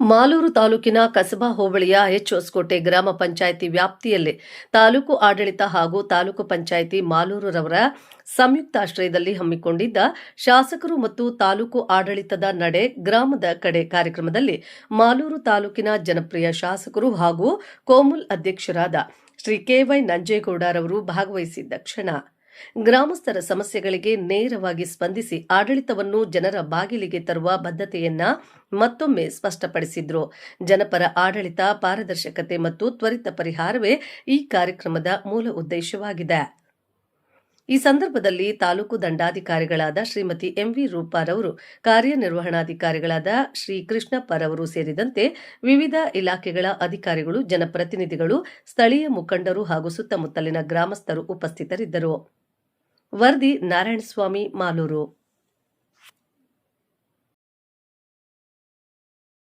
ಮಾಲೂರು ತಾಲೂಕಿನ ಕಸಬಾ ಹೋಬಳಿಯ ಎಚ್.ಹೊಸಕೋಟೆ ಗ್ರಾಮ ಪಂಚಾಯಿತಿ ವ್ಯಾಪ್ತಿಯಲ್ಲಿ ತಾಲೂಕು ಆಡಳಿತ ಹಾಗೂ ತಾಲೂಕು ಪಂಚಾಯಿತಿ ಮಾಲೂರುರವರ ಸಂಯುಕ್ತಾಶ್ರಯದಲ್ಲಿ ಹಮ್ಮಿಕೊಂಡಿದ್ದ ಶಾಸಕರು ಮತ್ತು ತಾಲೂಕು ಆಡಳಿತದ ನಡೆ ಗ್ರಾಮದ ಕಡೆ ಕಾರ್ಯಕ್ರಮದಲ್ಲಿ ಮಾಲೂರು ತಾಲೂಕಿನ ಜನಪ್ರಿಯ ಶಾಸಕರು ಹಾಗೂ ಕೋಮುಲ್ ಅಧ್ಯಕ್ಷರಾದ ಶ್ರೀ ಕೆ.ವೈ. ನಂಜೇಗೌಡರವರು ಭಾಗವಹಿಸಿದ್ದ ಕ್ಷಣ. ಗ್ರಾಮಸ್ಥರ ಸಮಸ್ಯೆಗಳಿಗೆ ನೇರವಾಗಿ ಸ್ಪಂದಿಸಿ ಆಡಳಿತವನ್ನು ಜನರ ಬಾಗಿಲಿಗೆ ತರುವ ಬದ್ಧತೆಯನ್ನ ಮತ್ತೊಮ್ಮೆ ಸ್ಪಷ್ಟಪಡಿಸಿದ್ರು. ಜನಪರ ಆಡಳಿತ, ಪಾರದರ್ಶಕತೆ ಮತ್ತು ತ್ವರಿತ ಪರಿಹಾರವೇ ಈ ಕಾರ್ಯಕ್ರಮದ ಮೂಲ ಉದ್ದೇಶವಾಗಿದೆ. ಈ ಸಂದರ್ಭದಲ್ಲಿ ತಾಲೂಕು ದಂಡಾಧಿಕಾರಿಗಳಾದ ಶ್ರೀಮತಿ ಎಂವಿ ರೂಪಾರವರು, ಕಾರ್ಯನಿರ್ವಹಣಾಧಿಕಾರಿಗಳಾದ ಶ್ರೀ ಕೃಷ್ಣಪ್ಪರವರು ಸೇರಿದಂತೆ ವಿವಿಧ ಇಲಾಖೆಗಳ ಅಧಿಕಾರಿಗಳು, ಜನಪ್ರತಿನಿಧಿಗಳು, ಸ್ಥಳೀಯ ಮುಖಂಡರು ಹಾಗೂ ಸುತ್ತಮುತ್ತಲಿನ ಗ್ರಾಮಸ್ಥರು ಉಪಸ್ಥಿತರಿದ್ದರು. ವರದಿ ನಾರಾಯಣಸ್ವಾಮಿ, ಮಾಲೂರು.